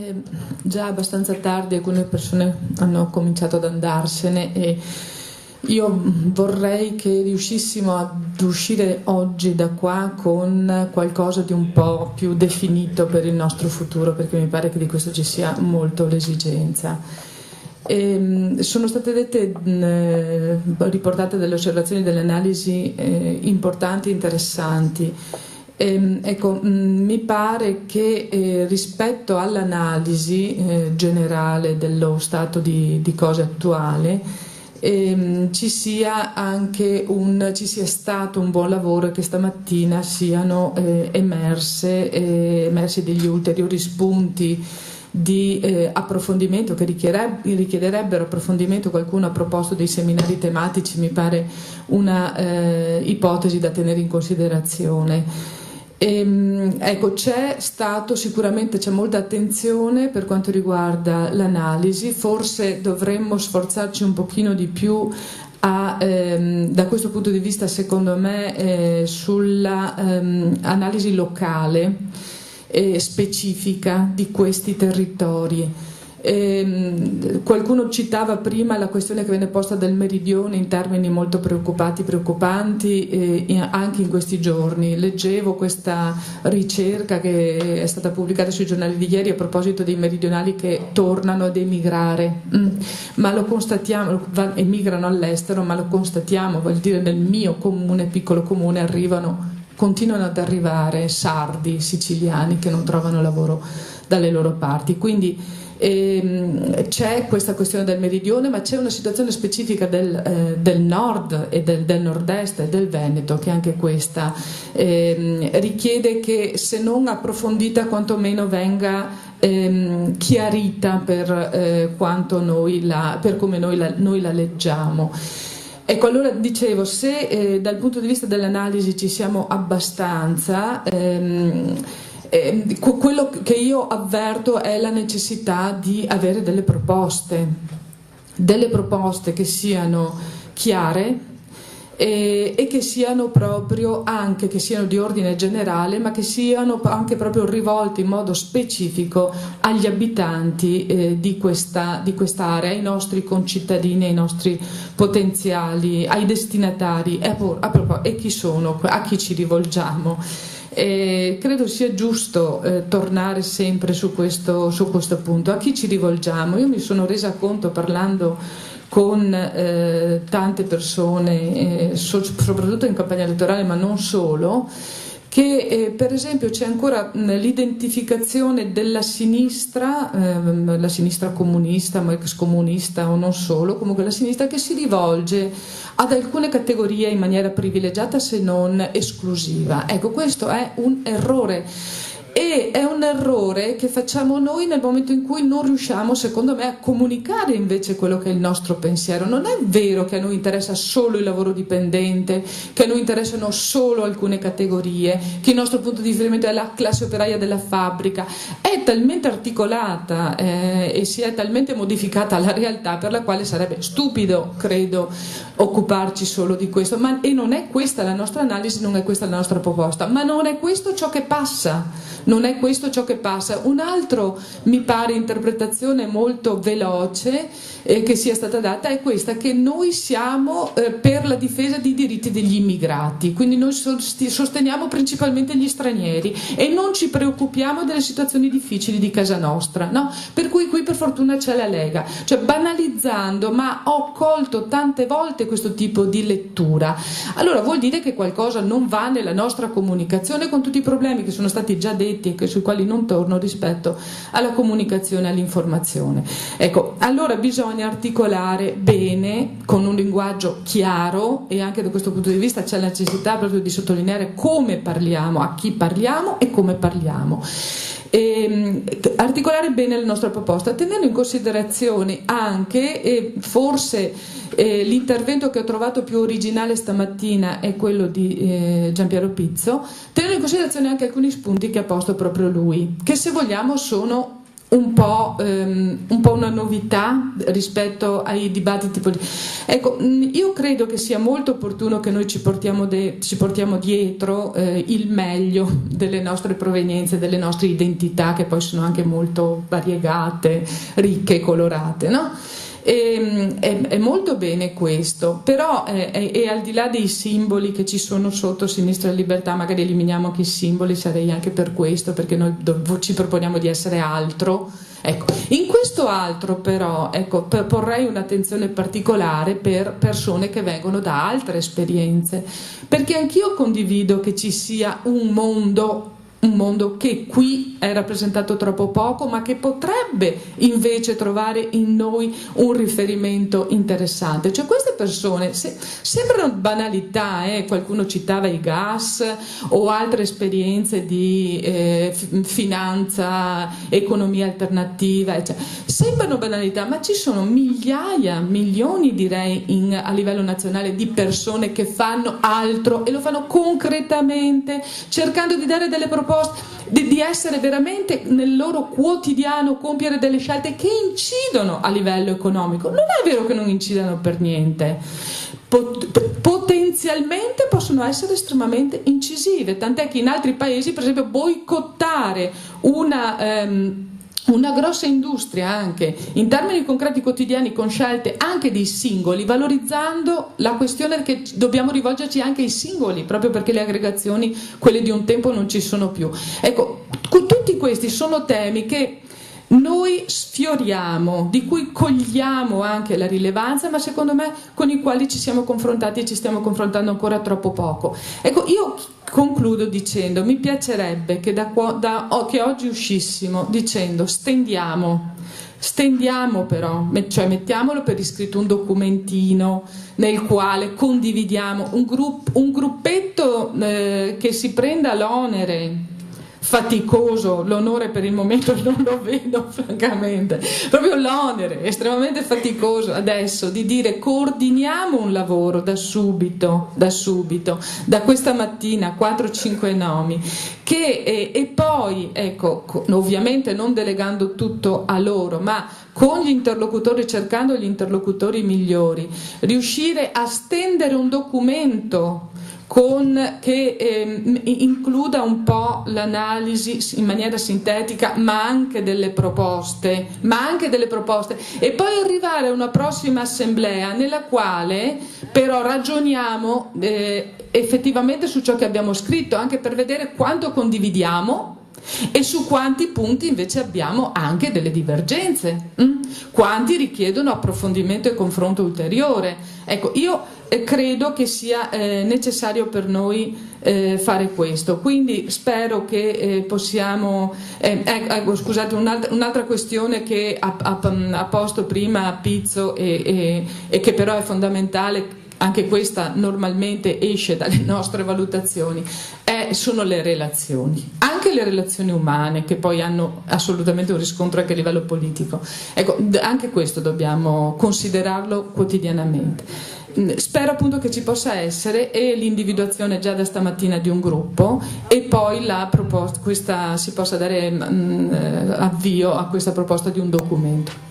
È già abbastanza tardi, alcune persone hanno cominciato ad andarsene e io vorrei che riuscissimo ad uscire oggi da qua con qualcosa di un po' più definito per il nostro futuro, perché mi pare che di questo ci sia molto l'esigenza. Sono state dette, riportate delle osservazioni, delle analisi importanti e interessanti. Ecco, mi pare che rispetto all'analisi generale dello stato di cose attuale ci sia stato un buon lavoro e che stamattina siano emersi degli ulteriori spunti di approfondimento che richiederebbero approfondimento. Qualcuno ha proposto dei seminari tematici, mi pare una ipotesi da tenere in considerazione. Ecco, sicuramente c'è molta attenzione per quanto riguarda l'analisi, forse dovremmo sforzarci un pochino di più da questo punto di vista, secondo me, sulla analisi locale specifica di questi territori. Qualcuno citava prima la questione che viene posta del meridione in termini molto preoccupanti anche in questi giorni. Leggevo questa ricerca che è stata pubblicata sui giornali di ieri a proposito dei meridionali che tornano ad emigrare, ma lo constatiamo, emigrano all'estero, ma lo constatiamo, voglio dire, nel mio comune, piccolo comune, continuano ad arrivare sardi, siciliani che non trovano lavoro dalle loro parti. Quindi c'è questa questione del meridione, ma c'è una situazione specifica del nord e del nord-est e del Veneto, che anche questa richiede che, se non approfondita, quantomeno venga chiarita per come noi la leggiamo. Ecco, allora dicevo, se dal punto di vista dell'analisi ci siamo abbastanza, quello che io avverto è la necessità di avere delle proposte che siano chiare e che siano che siano di ordine generale, ma che siano anche proprio rivolte in modo specifico agli abitanti di quest'area, ai nostri concittadini, ai nostri potenziali, ai destinatari, e chi sono, a chi ci rivolgiamo. Credo sia giusto tornare sempre su questo punto. A chi ci rivolgiamo? Io mi sono resa conto, parlando con tante persone, soprattutto in campagna elettorale, ma non solo, che per esempio c'è ancora l'identificazione della sinistra, la sinistra comunista, ma ex comunista o non solo, comunque la sinistra che si rivolge ad alcune categorie in maniera privilegiata, se non esclusiva. Ecco, questo è un errore. E è un errore che facciamo noi nel momento in cui non riusciamo, secondo me, a comunicare invece quello che è il nostro pensiero. Non è vero che a noi interessa solo il lavoro dipendente, che a noi interessano solo alcune categorie, che il nostro punto di riferimento è la classe operaia della fabbrica. È talmente articolata e si è talmente modificata la realtà, per la quale sarebbe stupido, credo, occuparci solo di questo. E non è questa la nostra analisi, non è questa la nostra proposta, ma non è questo ciò che passa. Non è questo ciò che passa. Un altro, mi pare, interpretazione molto veloce che sia stata data è questa, che noi siamo per la difesa dei diritti degli immigrati, quindi noi sosteniamo principalmente gli stranieri e non ci preoccupiamo delle situazioni difficili di casa nostra, no? Per cui qui per fortuna c'è la Lega, cioè banalizzando, ma ho colto tante volte questo tipo di lettura. Allora vuol dire che qualcosa non va nella nostra comunicazione, con tutti i problemi che sono stati già detti e sui quali non torno rispetto alla comunicazione e all'informazione. Ecco, allora bisogna articolare bene, con un linguaggio chiaro, e anche da questo punto di vista c'è la necessità proprio di sottolineare come parliamo, a chi parliamo e come parliamo. Articolare bene la nostra proposta, tenendo in considerazione anche, forse l'intervento che ho trovato più originale stamattina è quello di Giampiero Pizzo, tenendo in considerazione anche alcuni spunti che ha posto proprio lui, che se vogliamo sono un po' una novità rispetto ai dibattiti politici. Ecco, io credo che sia molto opportuno che noi ci portiamo dietro il meglio delle nostre provenienze, delle nostre identità, che poi sono anche molto variegate, ricche e colorate, no? È molto bene questo, però è al di là dei simboli che ci sono sotto Sinistra e Libertà, magari eliminiamo anche i simboli, sarei anche per questo, perché noi ci proponiamo di essere altro. Ecco, in questo altro però porrei un'attenzione particolare per persone che vengono da altre esperienze, perché anch'io condivido che ci sia un mondo che qui è rappresentato troppo poco, ma che potrebbe invece trovare in noi un riferimento interessante. Cioè, queste persone sembrano banalità, qualcuno citava i gas o altre esperienze di finanza, economia alternativa, eccetera. Sembrano banalità, ma ci sono migliaia, milioni direi a livello nazionale di persone che fanno altro e lo fanno concretamente, cercando di dare delle proposte, di essere veramente nel loro quotidiano, compiere delle scelte che incidono a livello economico. Non è vero che non incidano per niente, potenzialmente possono essere estremamente incisive, tant'è che in altri paesi, per esempio, boicottare una grossa industria anche in termini concreti quotidiani, con scelte anche dei singoli, valorizzando la questione che dobbiamo rivolgerci anche ai singoli, proprio perché le aggregazioni, quelle di un tempo, non ci sono più. Ecco, tutti questi sono temi che noi sfioriamo, di cui cogliamo anche la rilevanza, ma secondo me con i quali ci siamo confrontati e ci stiamo confrontando ancora troppo poco. Ecco, io concludo dicendo, mi piacerebbe che che oggi uscissimo dicendo stendiamo però, cioè mettiamolo per iscritto un documentino nel quale condividiamo un gruppetto che si prenda l'onere faticoso, l'onore per il momento non lo vedo francamente, proprio l'onere estremamente faticoso adesso di dire coordiniamo un lavoro da subito, da questa mattina 4-5 nomi e poi ovviamente non delegando tutto a loro, ma con gli interlocutori, cercando gli interlocutori migliori, riuscire a stendere un documento che includa un po' l'analisi in maniera sintetica, ma anche delle proposte, e poi arrivare a una prossima assemblea nella quale però ragioniamo effettivamente su ciò che abbiamo scritto, anche per vedere quanto condividiamo e su quanti punti invece abbiamo anche delle divergenze, quanti richiedono approfondimento e confronto ulteriore. Ecco, io credo che sia necessario per noi fare questo, quindi spero che possiamo scusate, un'altra questione che ha posto prima Pizzo e che però è fondamentale, anche questa normalmente esce dalle nostre valutazioni, sono le relazioni, anche le relazioni umane, che poi hanno assolutamente un riscontro anche a livello politico. Ecco, anche questo dobbiamo considerarlo quotidianamente. Spero appunto che ci possa essere l'individuazione già da stamattina di un gruppo e poi si possa dare avvio a questa proposta di un documento.